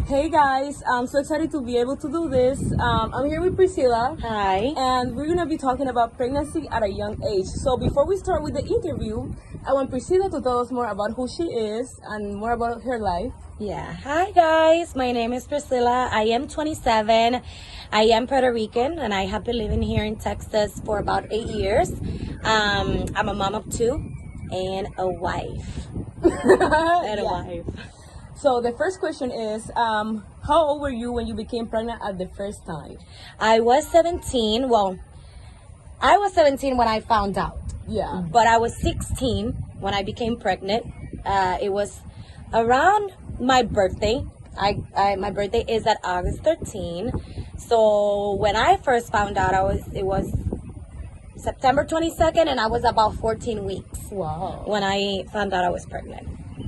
Hey guys, I'm so excited to be able to do this. I'm here with Priscilla. Hi. And we're going to be talking about pregnancy at a young age. So before we start with the interview, I want Priscilla to tell us more about who she is and more about her life. Yeah. Hi guys. My name is Priscilla. I am 27. I am Puerto Rican and I have been living here in Texas for about 8 years. I'm a mom of 2 and a wife. A wife. So the first question is, how old were you when you became pregnant at the first time? I was 17. Well, I was 17 when I found out. Yeah. But I was 16 when I became pregnant. It was around my birthday. My birthday is at August 13. So when I first found out, it was September 22nd, and I was about 14 weeks. Wow. When I found out I was pregnant.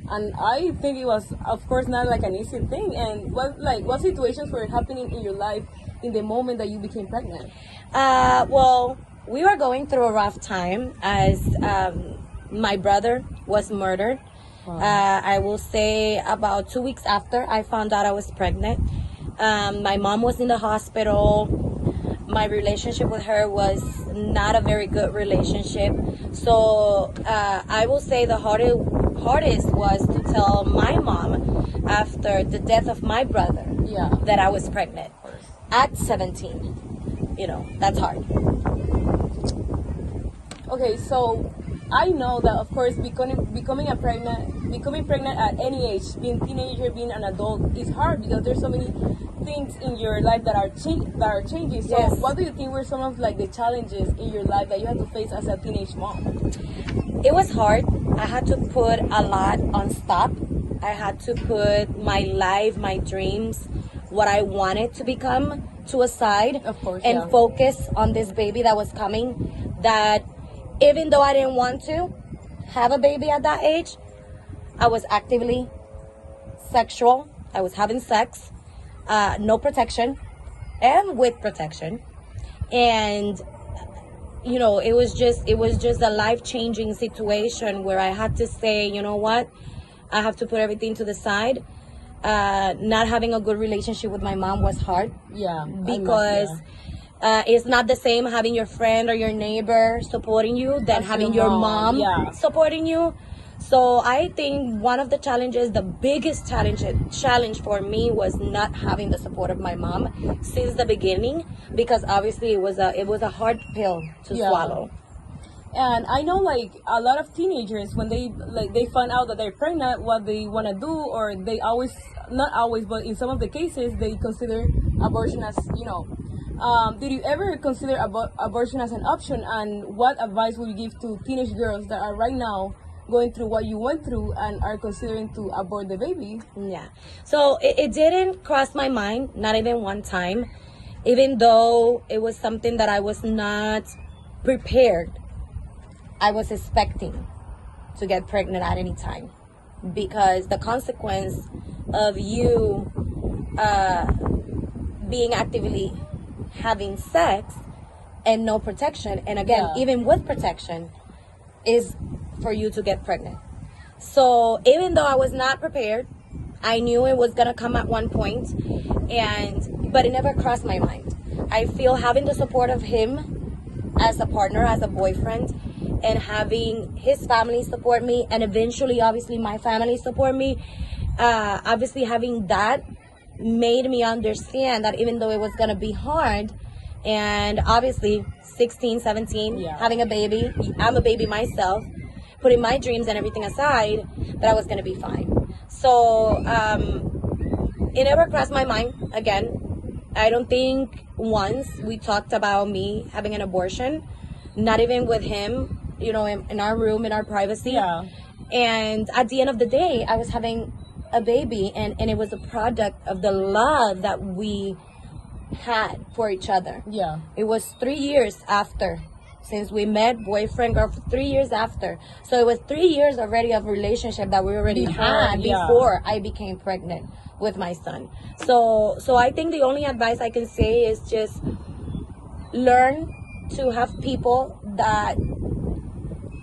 And I think it was, of course, not like an easy thing. And what situations were happening in your life in the moment that you became pregnant? Well, we were going through a rough time as my brother was murdered. Wow. I will say about 2 weeks after I found out I was pregnant. My mom was in the hospital. My relationship with her was not a very good relationship. So I will say the hardest was to tell my mom after the death of my brother that I was pregnant at 17. You know, that's hard. Okay, so I know that, of course, becoming pregnant at any age, being a teenager, being an adult, is hard because there's so many things in your life that are changing. So, Yes. What do you think were some of the challenges in your life that you had to face as a teenage mom? It was hard. I had to put a lot on stop. I had to put my life, my dreams, what I wanted to become to a side, of course, and focus on this baby that was coming. That even though I didn't want to have a baby at that age, I was actively sexual. I was having sex, no protection, and with protection. And you know, it was just a life-changing situation where I had to say, you know what, I have to put everything to the side. Not having a good relationship with my mom was hard. Yeah. Because it's not the same having your friend or your neighbor supporting you than having your mom supporting you. So I think one of the challenges, the biggest challenge for me was not having the support of my mom since the beginning, because obviously it was a hard pill to swallow. And I know a lot of teenagers, when they find out that they're pregnant, what they want to do, or they always, not always, but in some of the cases, they consider abortion as, did you ever consider abortion as an option? And what advice would you give to teenage girls that are right now going through what you went through and are considering to abort the baby? Yeah. So it didn't cross my mind, not even one time, even though it was something that I was not prepared. I was expecting to get pregnant at any time, because the consequence of you being actively having sex and no protection, and again, even with protection, is for you to get pregnant. So even though I was not prepared, I knew it was gonna come at one point, but it never crossed my mind. I feel having the support of him as a partner, as a boyfriend, and having his family support me, and eventually obviously my family support me, obviously having that made me understand that even though it was gonna be hard, and obviously 16, 17, having a baby, I'm a baby myself, putting my dreams and everything aside, that I was going to be fine. So it never crossed my mind again. I don't think once we talked about me having an abortion, not even with him, in our room, in our privacy. Yeah. And at the end of the day, I was having a baby, and it was a product of the love that we had for each other. Yeah. It was 3 years after. Since we met, boyfriend, girlfriend, 3 years after. So it was 3 years already of relationship that we already had before I became pregnant with my son. So I think the only advice I can say is just learn to have people that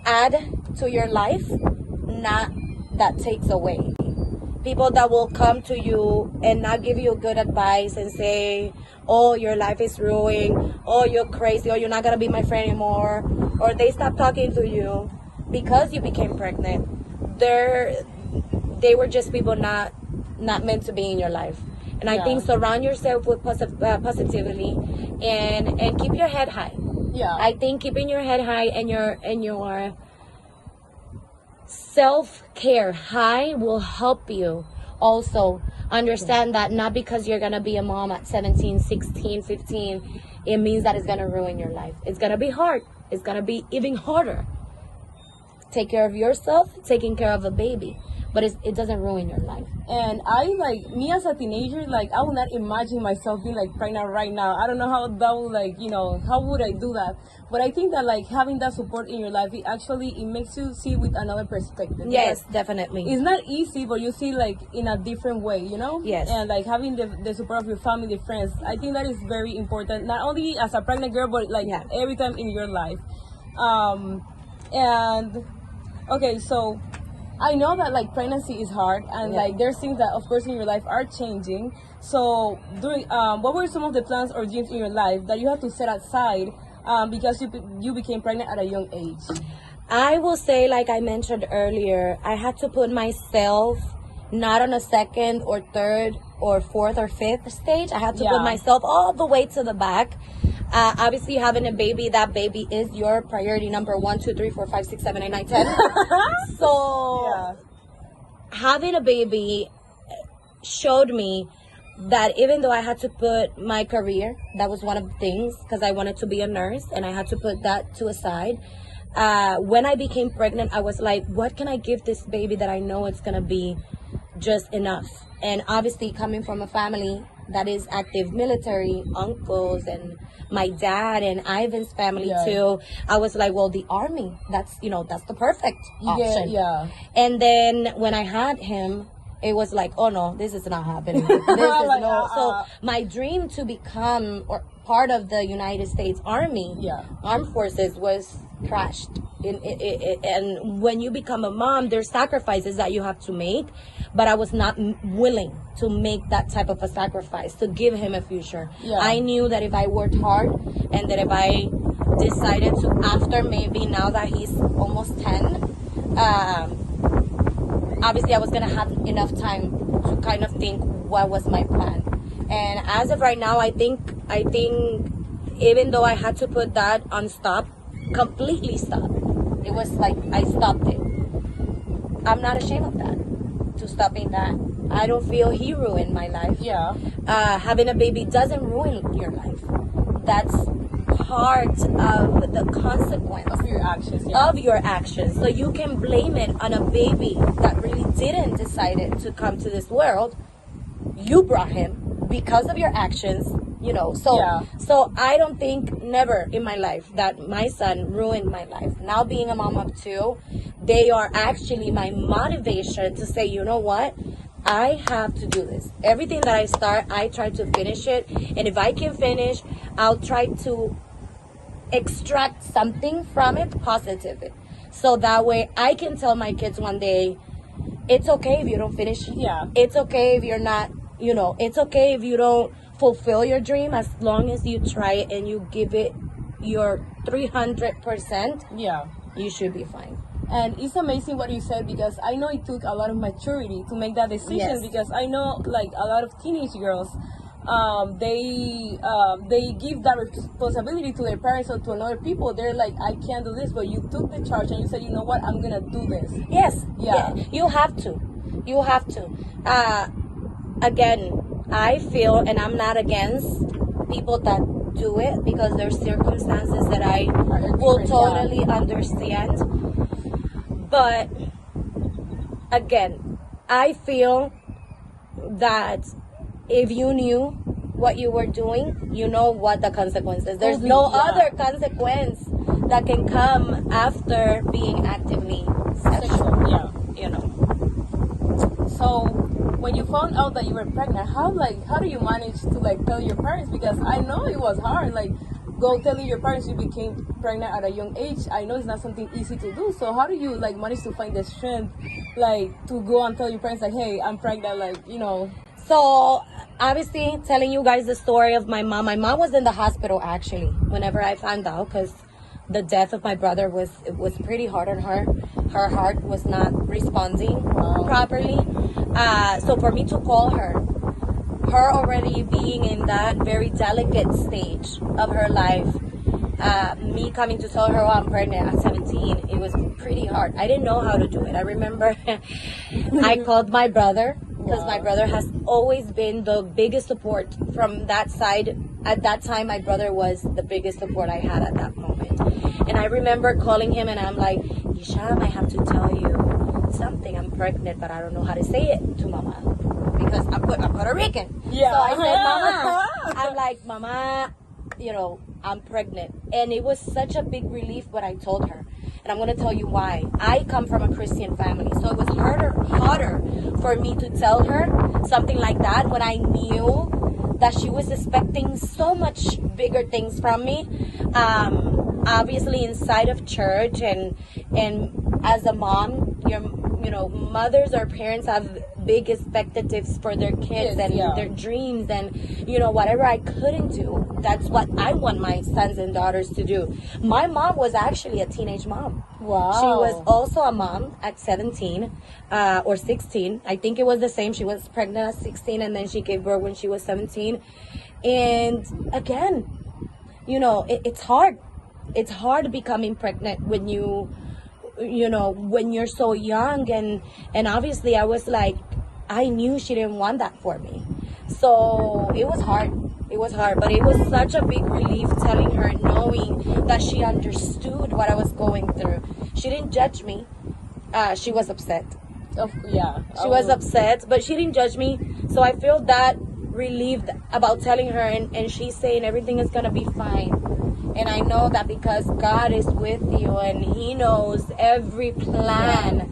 add to your life, not that takes away. people that will come to you and not give you good advice and say, oh, your life is ruined, oh, you're crazy, or you're not gonna be my friend anymore, or they stop talking to you because you became pregnant. They were just people not meant to be in your life. And I think surround yourself with positivity and keep your head high. Yeah. I think keeping your head high and your self-care high will help you also understand that not because you're going to be a mom at 17, 16, 15, it means that it's going to ruin your life. It's going to be hard. It's going to be even harder. Take care of yourself, taking care of a baby, but it doesn't ruin your life. And I, like, me as a teenager, like, I would not imagine myself being, like, pregnant right now. I don't know how that would, like, you know, how would I do that? But I think that, like, having that support in your life, it makes you see with another perspective. Yes, definitely. It's not easy, but you see, like, in a different way, you know? Yes. And, like, having the support of your family, friends, I think that is very important, not only as a pregnant girl, but, like, every time in your life. And, okay, so I know that, like, pregnancy is hard, and like there's things that of course in your life are changing. So what were some of the plans or dreams in your life that you had to set aside because you became pregnant at a young age? I will say, like I mentioned earlier, I had to put myself not on a second or third or fourth or fifth stage. I had to put myself all the way to the back. Obviously, having a baby, that baby is your priority number 1, 2, 3, 4, 5, 6, 7, 8, 9, 10. So having a baby showed me that even though I had to put my career, that was one of the things, because I wanted to be a nurse and I had to put that to a side. When I became pregnant, I was like, what can I give this baby that I know it's going to be just enough? And obviously, coming from a family that is active military, uncles and my dad and Ivan's family too, I was like, well, the army, that's the perfect option. And then when I had him, it was like, oh no, this is not happening. This is no. So my dream to become or part of the United States Army, armed forces, was crashed. And when you become a mom, there's sacrifices that you have to make, but I was not willing to make that type of a sacrifice to give him a future. I knew that if I worked hard and that if I decided to, after maybe now that he's almost 10, obviously I was gonna have enough time to kind of think what was my plan. And as of right now, I think even though I had to put that on stop, completely stop, it was like I stopped it. I'm not ashamed of that, to stopping that. I don't feel he ruined my life. Having a baby doesn't ruin your life. That's part of the consequence of your actions. Of your actions. So you can blame it on a baby that really didn't decide it to come to this world. You brought him because of your actions. So I don't think never in my life that my son ruined my life. Now being a mom of 2, they are actually my motivation to say, you know what? I have to do this. Everything that I start, I try to finish it. And if I can finish, I'll try to extract something from it positive. So that way I can tell my kids one day, it's okay if you don't finish. It's okay if you're not, it's okay if you don't fulfill your dream, as long as you try it and you give it your 300%, you should be fine. And it's amazing what you said, because I know it took a lot of maturity to make that decision, because I know, like, a lot of teenage girls, they give that responsibility to their parents or to another people. They're like, I can't do this, but you took the charge and you said, you know what, I'm gonna do this. You have to. Again, I feel, and I'm not against people that do it, because there's circumstances that I will totally understand. But again, I feel that if you knew what you were doing, you know what the consequences. There's no other consequence that can come after being actively sexual. So when you found out that you were pregnant, how do you manage to, like, tell your parents? Because I know it was hard, like, telling your parents you became pregnant at a young age. I know it's not something easy to do. So how do you, like, manage to find the strength like to go and tell your parents like, hey, I'm pregnant, like, you know? So obviously telling you guys the story of my mom. My mom was in the hospital actually whenever I found out, because the death of my brother was pretty hard on her. Her heart was not responding properly. So for me to call her already being in that very delicate stage of her life, me coming to tell her, oh, I'm pregnant at 17, it was pretty hard. I didn't know how to do it. I remember I called my brother, because my brother has always been the biggest support from that side. At that time, my brother was the biggest support I had at that moment. And I remember calling him and I'm like, Hisham, I have to tell you something. I'm pregnant, but I don't know how to say it to mama, because I'm Puerto Rican. Yeah. So I said, mama. I'm like, mama, you know, I'm pregnant. And it was such a big relief what I told her. And I'm going to tell you why. I come from a Christian family, so it was harder for me to tell her something like that when I knew that she was expecting so much bigger things from me. Obviously inside of church and as a mom, you know, mothers or parents have big expectations for their kids and their dreams and, you know, whatever I couldn't do, that's what I want my sons and daughters to do. My mom was actually a teenage mom. Wow. She was also a mom at 17 or 16. I think it was the same. She was pregnant at 16 and then she gave birth when she was 17. And again, you know, it's hard. It's hard becoming pregnant when when you're so young, and obviously I was like, I knew she didn't want that for me. So it was hard, but it was such a big relief telling her, knowing that she understood what I was going through. She didn't judge me. She was upset. She was upset, but she didn't judge me. So I feel that relieved about telling her, and she's saying everything is gonna be fine. And I know that because God is with you and He knows every plan,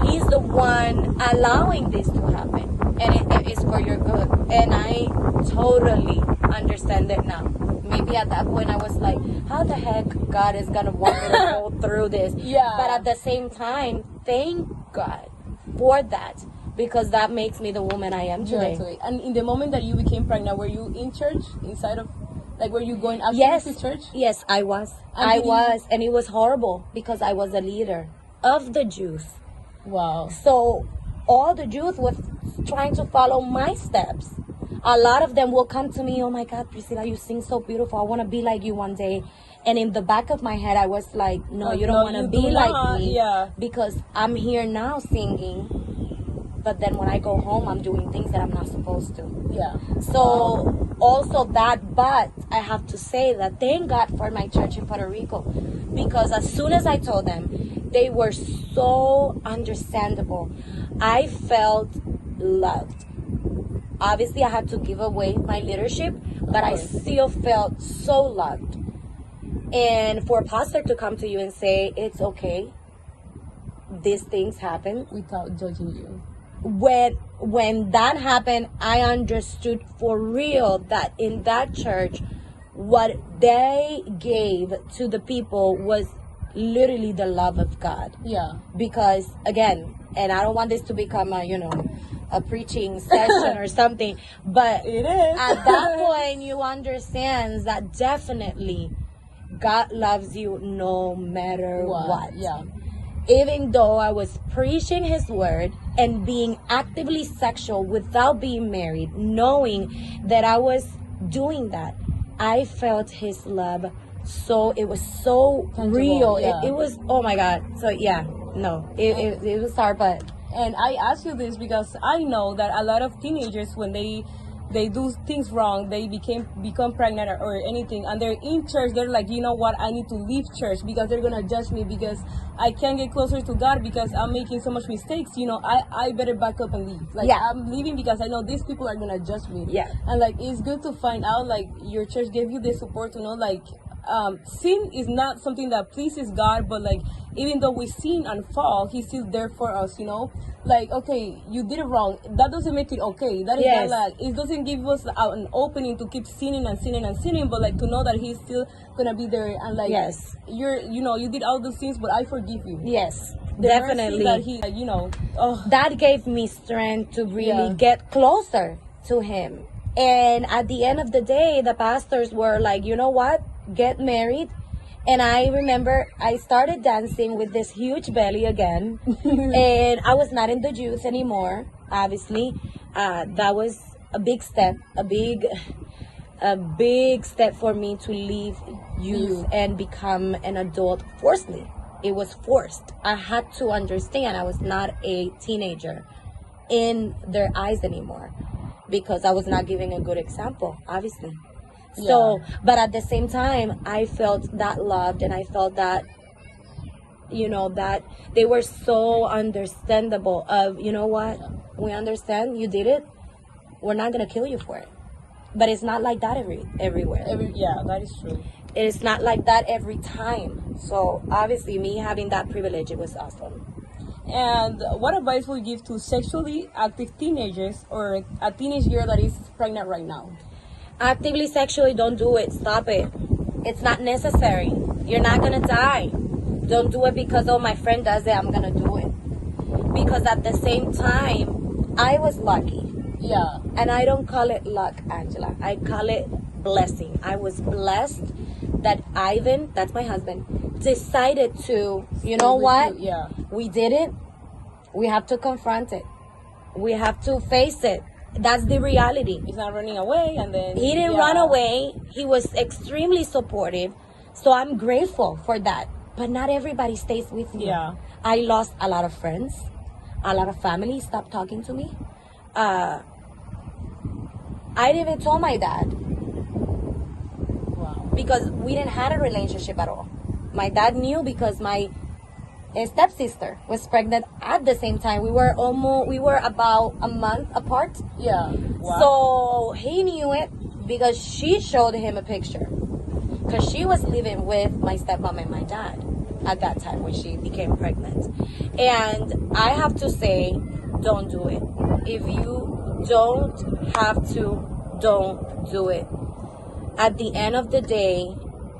He's the one allowing this to happen. And it is for your good. And I totally understand it now. Maybe at that point I was like, how the heck God is going to want me to go through this? But at the same time, thank God for that, because that makes me the woman I am today. Exactly. And in the moment that you became pregnant, were you in church, inside of, like, were you going actually to church? Yes, I was. And it was horrible because I was a leader of the Jews. Wow. So all the Jews was trying to follow my steps. A lot of them will come to me, oh my God, Priscilla, you sing so beautiful. I want to be like you one day. And in the back of my head, I was like, no, you don't want to be like me. Because I'm here now singing. But then when I go home, I'm doing things that I'm not supposed to. So also that, but I have to say that thank God for my church in Puerto Rico, because as soon as I told them, they were so understandable. I felt loved. Obviously, I had to give away my leadership, but I still felt so loved. And for a pastor to come to you and say, it's okay, these things happen, without judging you. When that happened, I understood for real that in that church, what they gave to the people was literally the love of God. Because again, and I don't want this to become a preaching session or something, but it is. At that point you understand that definitely God loves you no matter what. Even though I was preaching His word and being actively sexual without being married, knowing that I was doing that, I felt His love. So it was so real. It was, oh my God. So it was hard, but. And I ask you this because I know that a lot of teenagers, when they do things wrong, they become pregnant or anything, and they're in church, they're like, you know what, I need to leave church because they're gonna judge me, because I can't get closer to God because I'm making so much mistakes. I better back up and leave. I'm leaving because I know these people are gonna judge me. And it's good to find out your church gave you the support to know sin is not something that pleases God, but even though we sin and fall, He's still there for us. Okay, you did it wrong, that doesn't make it okay. That is not it doesn't give us an opening to keep sinning and sinning and sinning, but to know that He's still gonna be there and you did all those things, but I forgive you. the Definitely. mercy that he, that gave me strength to really get closer to him. And at the end of the day, the pastors were like, you know what? Get married. And I remember I started dancing with this huge belly again. And I was not in the youth anymore, obviously. That was a big step, a big step for me to leave youth and become an adult forcefully. It was forced. I had to understand I was not a teenager in their eyes anymore because I was not giving a good example, obviously. So, but at the same time, I felt that loved, and I felt that, that they were so understandable of, you know what, we understand you did it. We're not going to kill you for it. But it's not like that everywhere. That is true. It is not like that every time. So obviously me having that privilege, it was awesome. And what advice would you give to sexually active teenagers or a teenage girl that is pregnant right now? Actively sexually, don't do it. Stop it. It's not necessary. You're not going to die. Don't do it because, oh, my friend does it, I'm going to do it. Because at the same time, I was lucky. Yeah. And I don't call it luck, Angela. I call it blessing. I was blessed that Ivan, that's my husband, decided to, you know what? Yeah. We did it. We have to confront it. We have to face it. That's the reality. He's not running away, and then he didn't run away. He was extremely supportive. So I'm grateful for that. But not everybody stays with you. Yeah. I lost a lot of friends. A lot of family stopped talking to me. I didn't even tell my dad. Wow. Because we didn't have a relationship at all. My dad knew because my stepsister was pregnant at the same time. We were about a month apart. Yeah. Wow. So he knew it because she showed him a picture. Because she was living with my stepmom and my dad at that time when she became pregnant. And I have to say, don't do it. If you don't have to, don't do it. At the end of the day,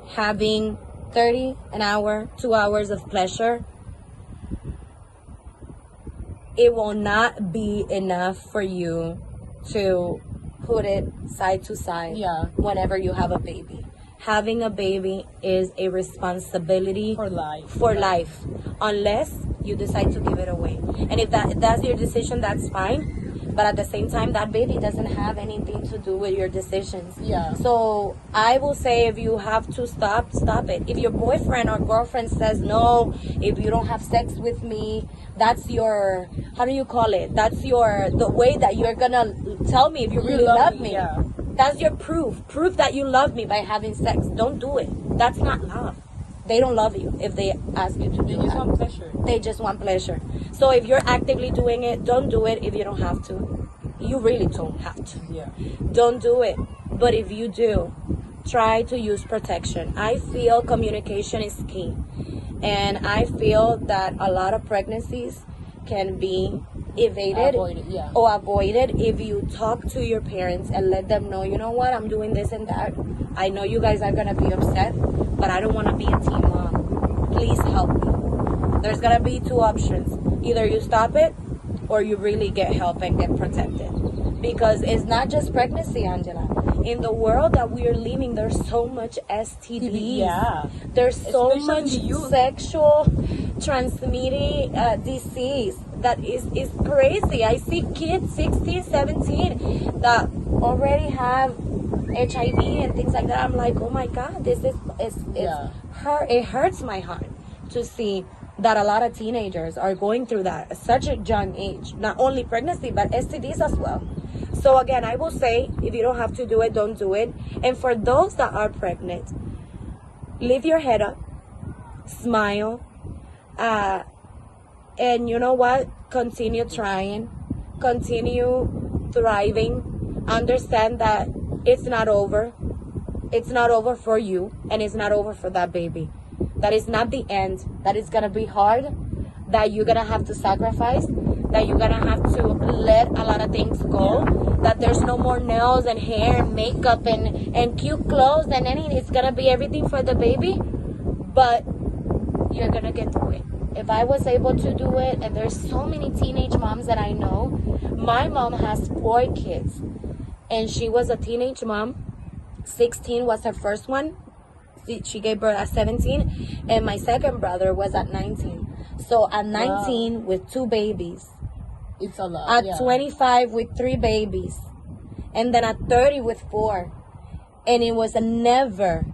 having 30 an hour, 2 hours of pleasure, it will not be enough for you to put it side to side whenever you have a baby. Having a baby is a responsibility for life. For life, unless you decide to give it away. And if that's your decision, that's fine. But at the same time, that baby doesn't have anything to do with your decisions. Yeah. So I will say, if you have to stop it. If your boyfriend or girlfriend says no, if you don't have sex with me, that's your, how do you call it? That's the way that you're gonna tell me if you really love me. Yeah. That's your proof that you love me by having sex. Don't do it. That's not love. They don't love you if they ask you to do They just want pleasure. They just want pleasure. So if you're actively doing it, don't do it if you don't have to. You really don't have to. Yeah. Don't do it. But if you do, try to use protection. I feel communication is key. And I feel that a lot of pregnancies can be evaded or avoided if you talk to your parents and let them know, you know what, I'm doing this and that. I know you guys are going to be upset, but I don't want to be a teen mom. Please help me. There's going to be two options. Either you stop it or you really get help and get protected. Because it's not just pregnancy, Angela. In the world that we are living, there's so much STDs. Yeah. There's so Especially much sexual transmitting disease that is crazy. I see kids 16, 17 that already have HIV and things like that. I'm like, oh my God, this is it hurts my heart to see that a lot of teenagers are going through that at such a young age. Not only pregnancy, but STDs as well. So again, I will say, if you don't have to do it, don't do it. And for those that are pregnant, lift your head up, smile, and you know what? Continue trying, continue thriving. Understand that it's not over. It's not over for you, and it's not over for that baby. That is not the end. That is gonna be hard. That you're gonna have to sacrifice. That you're gonna have to let a lot of things go. That there's no more nails and hair and makeup and cute clothes and anything. It's gonna be everything for the baby, but you're gonna get through it. if I was able to do it, and there's so many teenage moms that I know. My mom has 4 kids, and she was a teenage mom. 16 was her first one. She gave birth at 17, and my second brother was at 19. So at 19 with 2 babies. It's a lot. At 25 with 3 babies. And then at 30 with 4. And it was never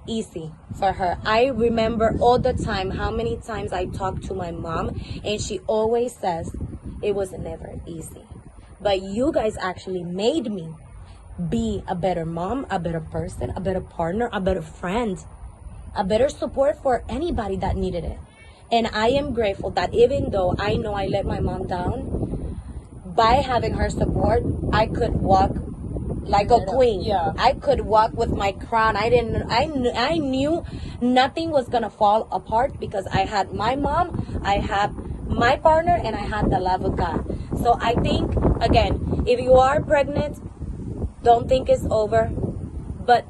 easy for her. I remember all the time how many times I talked to my mom, and she always says it was never easy. But you guys actually made me be a better mom, a better person, a better partner, a better friend, a better support for anybody that needed it. And I am grateful that even though I know I let my mom down, by having her support, I could walk like a queen. Yeah. I could walk with my crown. I knew nothing was gonna fall apart because I had my mom, I had my partner, and I had the love of God. So I think, again, if you are pregnant, don't think it's over, but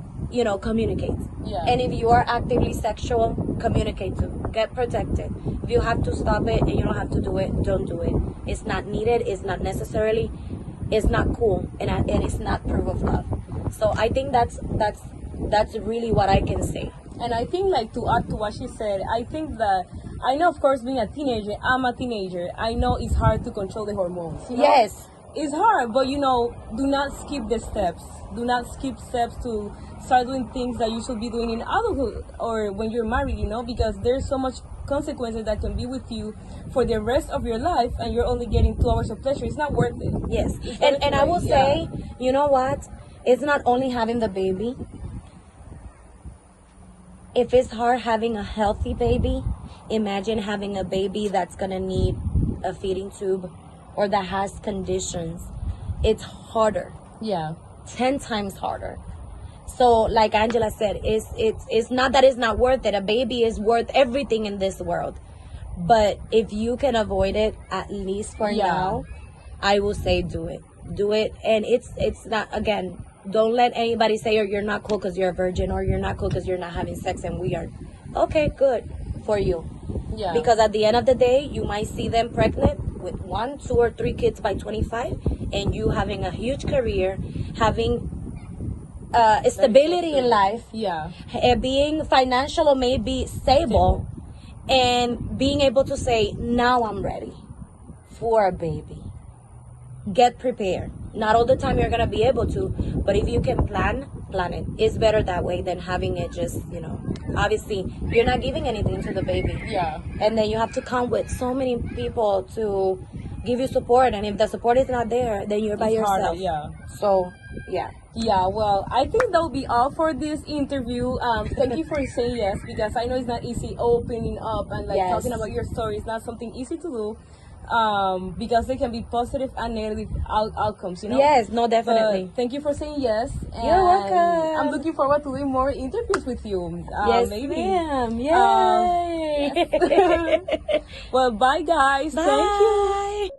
communicate. Yeah. And if you are actively sexual, communicate too. Get protected. If you have to stop it and you don't have to do it, don't do it. It's not needed. It's not necessarily. It's not cool, and it's not proof of love. So I think that's really what I can say. And I think, like, to add to what she said, I think that I know, of course, being a teenager, I'm a teenager. I know it's hard to control the hormones. Yes. It's hard, but do not skip the steps. Do not skip steps to start doing things that you should be doing in adulthood or when you're married, because there's so much consequences that can be with you for the rest of your life, and you're only getting 2 hours of pleasure. It's not worth it. Yes. And I will say, you know what? It's not only having the baby. If it's hard having a healthy baby, imagine having a baby that's going to need a feeding tube or that has conditions. It's harder. Yeah. 10 times harder. So like Angela said, it's not that it's not worth it. A baby is worth everything in this world. But if you can avoid it, at least for now, I will say do it. Do it. And it's not, again, don't let anybody say you're not cool because you're a virgin, or you're not cool because you're not having sex and we are. Okay, good for you. Yeah. Because at the end of the day, you might see them pregnant with 1, 2, or 3 kids by 25, and you having a huge career, having stability in life, being financial or maybe stable, and being able to say, now I'm ready for a baby. Get prepared. Not all the time you're going to be able to, but if you can plan it. It's better that way than having it just, obviously you're not giving anything to the baby. Yeah. And then you have to come with so many people to give you support, and if the support is not there, then you're by yourself. Harder, So, yeah. Yeah, well, I think that will be all for this interview. Thank you for saying yes, because I know it's not easy opening up and talking about your story. It's not something easy to do, because there can be positive and negative outcomes, Yes, no, definitely. But thank you for saying yes. You're welcome. I'm looking forward to doing more interviews with you. Yes, maybe. ma'am. Yay. Yes. Well, bye, guys. Bye. Thank you.